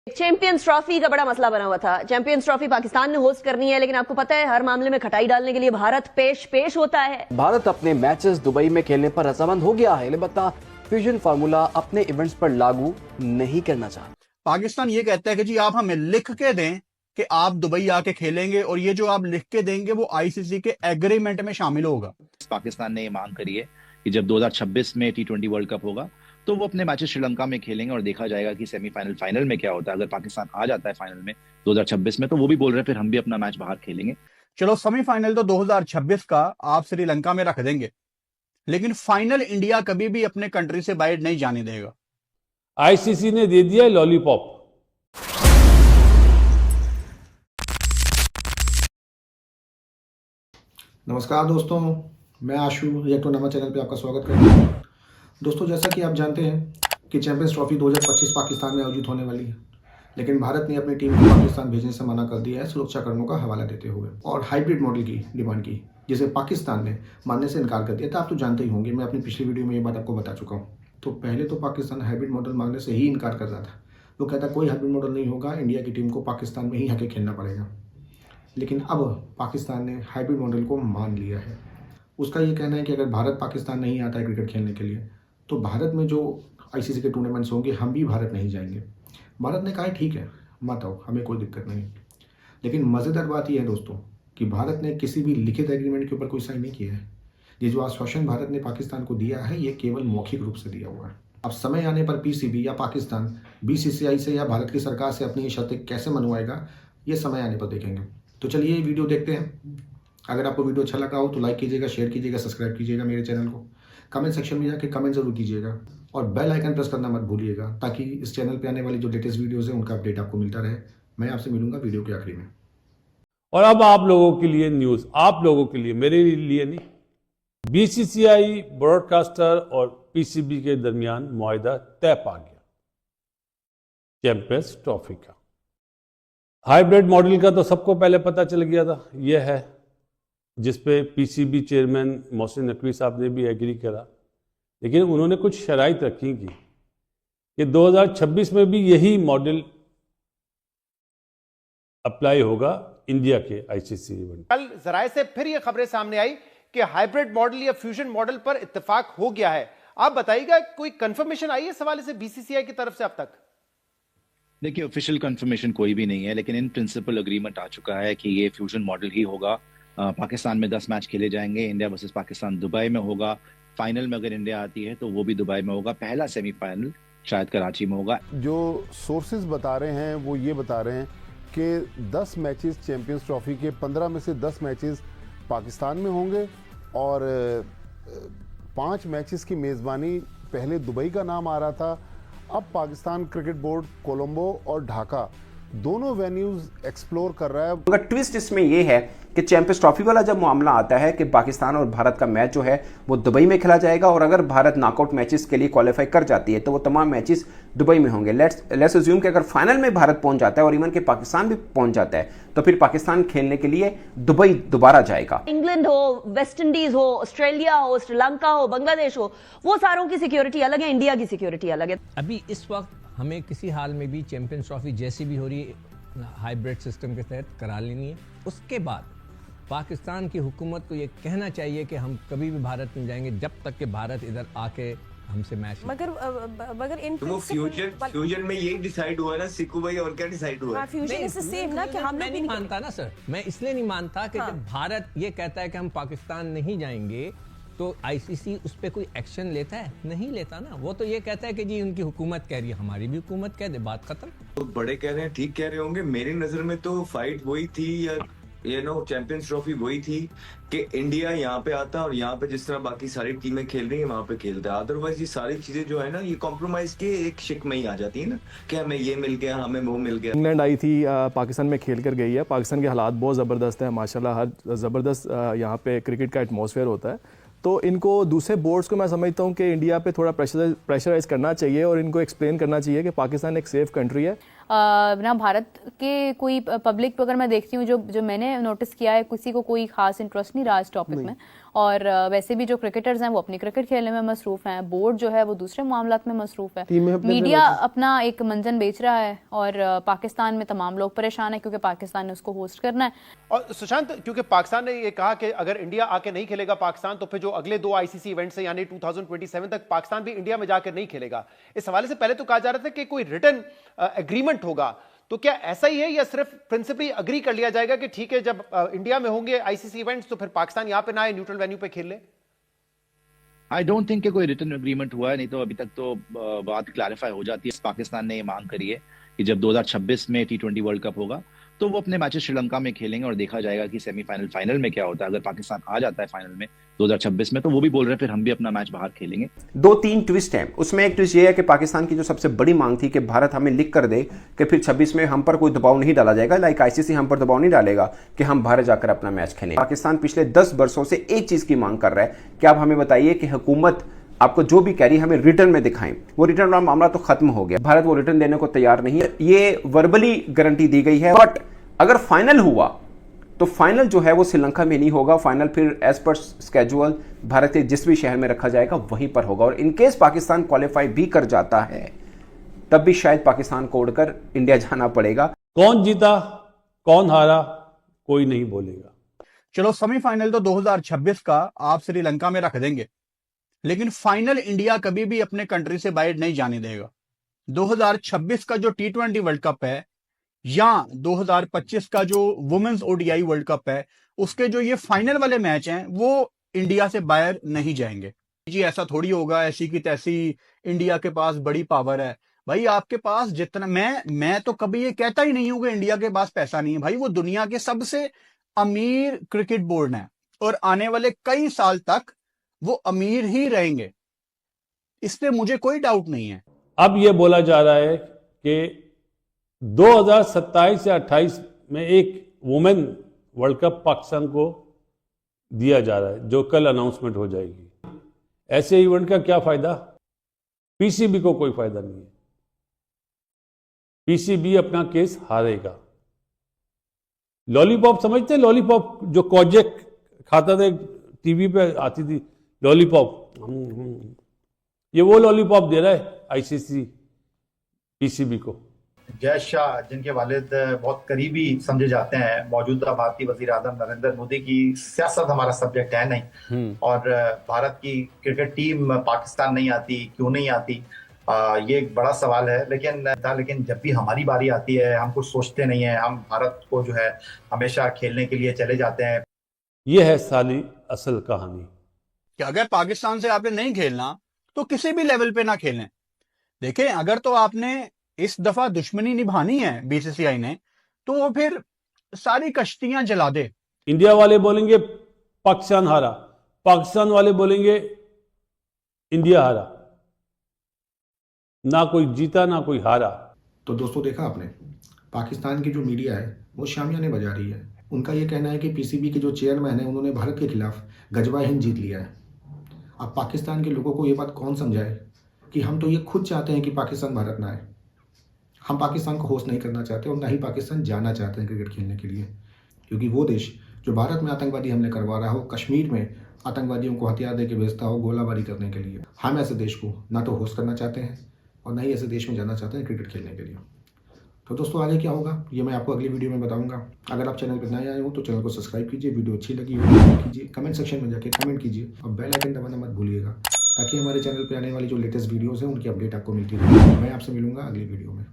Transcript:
Champions trophy का बड़ा मसला बना हुआ था। चैंपियंस ट्रॉफी पाकिस्तान ने होस्ट करनी है, लेकिन आपको पता है हर मामले में खटाई डालने के लिए भारत पेश होता है। भारत अपने मैचेस दुबई में खेलने पर रजामंद हो गया है, अलबत्ता फ्यूजन फार्मूला अपने इवेंट्स पर लागू नहीं करना चाहता। पाकिस्तान ये कहता है कि जी आप हमें लिख के दें कि आप दुबई आके खेलेंगे, और ये जो आप लिख के देंगे वो आईसीसी के एग्रीमेंट में शामिल होगा। पाकिस्तान ने ये मांग करी है कि जब 2026 में T20 वर्ल्ड कप होगा तो वो अपने मैचेस श्रीलंका में खेलेंगे और देखा जाएगा कि सेमीफाइनल फाइनल में क्या होता है। अगर पाकिस्तान आ जाता है फाइनल में 2026 में, तो वो भी बोल रहे हैं फिर हम भी अपना मैच बाहर खेलेंगे। चलो सेमीफाइनल तो 2026 का आप श्रीलंका में रख देंगे, लेकिन फाइनल इंडिया कभी भी अपने कंट्री से बाहर नहीं जाने देगा। आईसीसी ने दे दिया लॉलीपॉप। नमस्कार दोस्तों, मैं आशु रिएक्ट टू नामा चैनल पे आपका स्वागत करता हूँ। दोस्तों, जैसा कि आप जानते हैं कि चैंपियंस ट्रॉफी 2025 पाकिस्तान में आयोजित होने वाली है, लेकिन भारत ने अपनी टीम को पाकिस्तान भेजने से मना कर दिया है सुरक्षा कारणों का हवाला देते हुए, और हाइब्रिड मॉडल की डिमांड की, जिसे पाकिस्तान ने मानने से इनकार कर दिया था। आप तो जानते ही होंगे, मैं अपनी पिछली वीडियो में ये बात आपको बता चुका हूँ। तो पहले तो पाकिस्तान हाइब्रिड मॉडल मांगने से ही इनकार कर रहा था। वो कहता कोई हाइब्रिड मॉडल नहीं होगा, इंडिया की टीम को पाकिस्तान में ही आके खेलना पड़ेगा। लेकिन अब पाकिस्तान ने हाइब्रिड मॉडल को मान लिया है। उसका ये कहना है कि अगर भारत पाकिस्तान नहीं आता है क्रिकेट खेलने के लिए, तो भारत में जो आईसीसी के टूर्नामेंट्स होंगे हम भी भारत नहीं जाएंगे। भारत ने कहा ठीक है, मत आओ, हमें कोई दिक्कत नहीं। लेकिन मज़ेदार बात यह है दोस्तों कि भारत ने किसी भी लिखित एग्रीमेंट के ऊपर कोई साइन नहीं किया है। ये जो आश्वासन भारत ने पाकिस्तान को दिया है, ये केवल मौखिक रूप से दिया हुआ है। अब समय आने पर पीसीबी या पाकिस्तान बीसीसीआई से या भारत की सरकार से अपनी शर्तें कैसे मनवाएगा, ये समय आने पर देखेंगे। तो चलिए वीडियो देखते हैं। अगर आपको वीडियो अच्छा लगा हो तो लाइक कीजिएगा, शेयर कीजिएगा, सब्सक्राइब कीजिएगा मेरे चैनल को। कमेंट सेक्शन में जाके कमेंट जरूर कीजिएगा, और बेल आइकन प्रेस करना मत भूलिएगा, ताकि इस चैनल पे आने वाली जो लेटेस्ट वीडियोस हैं उनका अपडेट आपको मिलता रहे। मैं आपसे मिलूंगा वीडियो के आखिरी में। और अब आप लोगों के लिए न्यूज, आप लोगों के लिए, मेरे लिए नहीं। बीसीसीआई, ब्रॉडकास्टर और पीसीबी के दरमियान मुआहदा तय पा गया चैंपियंस ट्रॉफी का। हाइब्रिड मॉडल का तो सबको पहले पता चल गया था, यह है जिसपे पीसीबी चेयरमैन मोहसिन नकवी साहब ने भी एग्री करा। लेकिन उन्होंने कुछ शराइत रखी कि 2026 में भी यही मॉडल अप्लाई होगा इंडिया के आईसीसी इवेंट। कल जराए से फिर ये खबरें सामने आई कि हाइब्रिड मॉडल या फ्यूजन मॉडल पर इत्तेफाक हो गया है। आप बताइएगा, कोई कंफर्मेशन आई है इस हवाले से बीसीसीआई की तरफ से अब तक? देखिए, ऑफिशियल कंफर्मेशन कोई भी नहीं है, लेकिन इन प्रिंसिपल अग्रीमेंट आ चुका है कि ये फ्यूजन मॉडल ही होगा। पाकिस्तान में 10 मैच खेले जाएंगे। इंडिया वर्सेस पाकिस्तान दुबई में होगा। फाइनल में अगर इंडिया आती है तो वो भी दुबई में होगा। पहला सेमीफाइनल शायद कराची में होगा। जो सोर्सेज बता रहे हैं वो ये बता रहे हैं कि 10 मैचेस चैंपियंस ट्रॉफी के 15 में से 10 मैचेस पाकिस्तान में होंगे, और 5 मैचेस की मेज़बानी पहले दुबई का नाम आ रहा था। अब पाकिस्तान क्रिकेट बोर्ड कोलंबो और ढाका दोनों वेन्यूज एक्सप्लोर कर रहा है। मगर ट्विस्ट इसमें यह है कि चैंपियंस ट्रॉफी वाला जब मामला आता है कि पाकिस्तान और भारत का मैच जो है वो दुबई में खेला जाएगा, और अगर भारत नॉकआउट मैचेस के लिए क्वालिफाई कर जाती है तो वो तमाम मैचेस दुबई में होंगे। लेट्स अज्यूम कि अगर फाइनल में भारत पहुंच जाता है और इवन के पाकिस्तान भी पहुंच जाता है, तो फिर पाकिस्तान खेलने के लिए दुबई दोबारा जाएगा। इंग्लैंड हो, वेस्ट इंडीज हो, ऑस्ट्रेलिया हो, श्रीलंका हो, बांग्लादेश हो, वो सारों की सिक्योरिटी अलग है, इंडिया की सिक्योरिटी अलग है। अभी इस वक्त हमें किसी हाल में भी चैंपियंस ट्रॉफी जैसी भी हो रही है हाइब्रिड सिस्टम के तहत करा लेनी है। उसके बाद पाकिस्तान की हुकूमत को ये कहना चाहिए कि हम कभी भी भारत में जाएंगे जब तक कि भारत इधर आके हमसे मैच। मगर इन फ्यूजन में यही डिसाइड हुआ ना सिक्कू भाई, और क्या डिसाइड हुआ? फ्यूजन इज द सेम ना कि हम लोग नहीं मानता ना सर। मैं इसलिए नहीं मानता कि जब भारत ये कहता है कि हम पाकिस्तान नहीं जाएंगे तो आईसीसी उस पर कोई एक्शन लेता है? नहीं लेता ना। वो तो ये कहता है कि जी उनकी हुकूमत कह रही है, हमारी भी हुकूमत कह दे, बात खत्म। तो बड़े कह रहे हैं, ठीक कह रहे होंगे। मेरी नजर में तो फाइट वही थी, या चैंपियंस ट्रॉफी वही थी कि इंडिया यहाँ पे आता और यहाँ पे जिस तरह बाकी सारी टीमें खेल रही है वहां पे खेलता है। अदरवाइज ये सारी चीजें जो है ना, ये कॉम्प्रोमाइज के एक शिक में ही आ जाती है ना, कि हमें ये मिल गया, हमें वो मिल गया। इंग्लैंड आई थी, पाकिस्तान में खेल कर गई है। पाकिस्तान के हालात बहुत ज़बरदस्त है माशाल्लाह, हर ज़बरदस्त यहाँ पे क्रिकेट का एटमॉस्फेयर होता है। तो इनको दूसरे बोर्ड्स को मैं समझता हूँ कि इंडिया पे थोड़ा प्रेशराइज करना चाहिए, और इनको एक्सप्लेन करना चाहिए कि पाकिस्तान एक सेफ कंट्री है। ना भारत के कोई पब्लिक अगर मैं देखती हूँ जो मैंने नोटिस किया है, किसी को कोई खास इंटरेस्ट नहीं रहा इस टॉपिक में। और वैसे भी जो क्रिकेटर्स हैं वो अपनी क्रिकेट खेलने में मसरूफ हैं, बोर्ड जो है वो दूसरे मामलात में मसरूफ है, मीडिया अपना एक मंजन बेच रहा है और पाकिस्तान में तमाम लोग परेशान हैं क्योंकि पाकिस्तान ने उसको होस्ट करना है। और सुशांत, क्योंकि पाकिस्तान ने ये कहा कि अगर इंडिया आके नहीं खेलेगा पाकिस्तान, तो फिर जो अगले 2 आईसीसी इवेंट्स हैं यानी 2027 तक पाकिस्तान भी इंडिया में जाकर नहीं खेलेगा। इस हवाले से पहले तो कहा जा रहा था कि कोई रिटन एग्रीमेंट होगा, तो क्या ऐसा ही है या सिर्फ प्रिंसिपली अग्री कर लिया जाएगा कि ठीक है जब इंडिया में होंगे आईसीसी इवेंट्स तो फिर पाकिस्तान यहां पे ना आए, न्यूट्रल वेन्यू पे खेल ले? आई डोंट थिंक कि कोई रिटर्न एग्रीमेंट हुआ है, नहीं तो अभी तक तो बात क्लैरिफाई हो जाती है। पाकिस्तान ने ये मांग करी है कि जब 2026 में T20 वर्ल्ड कप होगा तो वो अपने मैचेस श्रीलंका में खेलेंगे और देखा जाएगा कि सेमीफाइनल फाइनल में क्या होता है। अगर पाकिस्तान आ जाता है फाइनल में 2026 में, तो वो भी बोल रहे हैं फिर हम भी अपना मैच बाहर खेलेंगे। 2-3 ट्विस्ट हैं उसमें। एक ट्विस्ट ये है कि पाकिस्तान की जो सबसे बड़ी मांग थी कि भारत हमें लिख कर दे कि फिर 26 में हम पर कोई दबाव नहीं डाला जाएगा, लाइक आईसीसी हम पर दबाव नहीं डालेगा कि हम भारत जाकर अपना मैच खेलें। पाकिस्तान पिछले 10 वर्षों से एक चीज की मांग कर रहा है कि आप हमें बताइए कि हुकूमत आपको जो भी कह रही है हमें रिटर्न में दिखाएं। वो रिटर्न वाला मामला तो खत्म हो गया, भारत वो रिटर्न देने को तैयार नहीं है, ये वर्बली गारंटी दी गई है। बट अगर फाइनल हुआ तो फाइनल जो है वो श्रीलंका में नहीं होगा, फाइनल फिर एज पर स्केड्यूल भारत के जिस भी शहर में रखा जाएगा वहीं पर होगा। और इनकेस पाकिस्तान क्वालिफाई भी कर जाता है तब भी शायद पाकिस्तान को उड़कर इंडिया जाना पड़ेगा। कौन जीता कौन हारा कोई नहीं बोलेगा। चलो सेमीफाइनल तो 2026 का आप श्रीलंका में रख देंगे, लेकिन फाइनल इंडिया कभी भी अपने कंट्री से बाहर नहीं जाने देगा। 2026 का जो T20 वर्ल्ड कप है या 2025 का जो वुमेन्स ओडीआई वर्ल्ड कप है, उसके जो ये फाइनल वाले मैच हैं वो इंडिया से बाहर नहीं जाएंगे। जी ऐसा थोड़ी होगा ऐसी की तैसी इंडिया के पास बड़ी पावर है। भाई आपके पास जितना, मैं तो कभी ये कहता ही नहीं हूं कि इंडिया के पास पैसा नहीं है। भाई वो दुनिया के सबसे अमीर क्रिकेट बोर्ड है और आने वाले कई साल तक वो अमीर ही रहेंगे, इस पे मुझे कोई डाउट नहीं है। अब ये बोला जा रहा है कि 2027 या 28 में एक वुमेन वर्ल्ड कप पाकिस्तान को दिया जा रहा है जो कल अनाउंसमेंट हो जाएगी। ऐसे इवेंट का क्या फायदा? पीसीबी को कोई फायदा नहीं है, पीसीबी अपना केस हारेगा। लॉलीपॉप समझते, लॉलीपॉप जो कोजेक खाता था, टीवी पे आती थी लॉलीपॉप, ये वो लॉलीपॉप दे रहा है आईसीसी पीसीबी को। जय शाह, जिनके वालिद बहुत करीबी समझे जाते हैं मौजूदा भारतीय वजीर आजम नरेंद्र मोदी की, सियासत हमारा सब्जेक्ट है नहीं, और भारत की क्रिकेट टीम पाकिस्तान नहीं आती, क्यों नहीं आती, ये एक बड़ा सवाल है। लेकिन जब भी हमारी बारी आती है हम कुछ सोचते नहीं है, हम भारत को जो है हमेशा खेलने के लिए चले जाते हैं। ये है साली असल कहानी कि अगर पाकिस्तान से आपने नहीं खेलना तो किसी भी लेवल पे ना खेलें। देखें, अगर तो आपने इस दफा दुश्मनी निभानी है बीसीसीआई ने, तो वो फिर सारी कश्तियां जला दे। इंडिया वाले बोलेंगे पाकिस्तान हारा, पाकिस्तान वाले बोलेंगे इंडिया हारा, ना कोई जीता ना कोई हारा। तो दोस्तों देखा आपने, पाकिस्तान की जो मीडिया है वो शामियाने बजा रही है। उनका ये कहना है कि पीसीबी के जो चेयरमैन है उन्होंने भारत के खिलाफ गजबा हिंद जीत लिया है। अब पाकिस्तान के लोगों को ये बात कौन समझाए कि हम तो ये खुद चाहते हैं कि पाकिस्तान भारत ना आए। हम पाकिस्तान को होस्ट नहीं करना चाहते और ना ही पाकिस्तान जाना चाहते हैं क्रिकेट खेलने के लिए, क्योंकि वो देश जो भारत में आतंकवादी हमले करवा रहा हो, कश्मीर में आतंकवादियों को हथियार दे के भेजता हो गोलाबारी करने के लिए, हम ऐसे देश को ना तो होस्ट करना चाहते हैं और ना ही ऐसे देश में जाना चाहते हैं क्रिकेट खेलने के लिए। तो दोस्तों आगे क्या होगा ये मैं आपको अगली वीडियो में बताऊंगा। अगर आप चैनल पर नए आए हो तो चैनल को सब्सक्राइब कीजिए, वीडियो अच्छी लगी हो लाइक कीजिए, कमेंट सेक्शन में जाके कमेंट कीजिए और बेल आइकन दबाना मत भूलिएगा, ताकि हमारे चैनल पर आने वाली जो लेटेस्ट वीडियोज़ हैं उनकी अपडेट आपको मिलती रहे। मैं आपसे मिलूंगा अगली वीडियो में।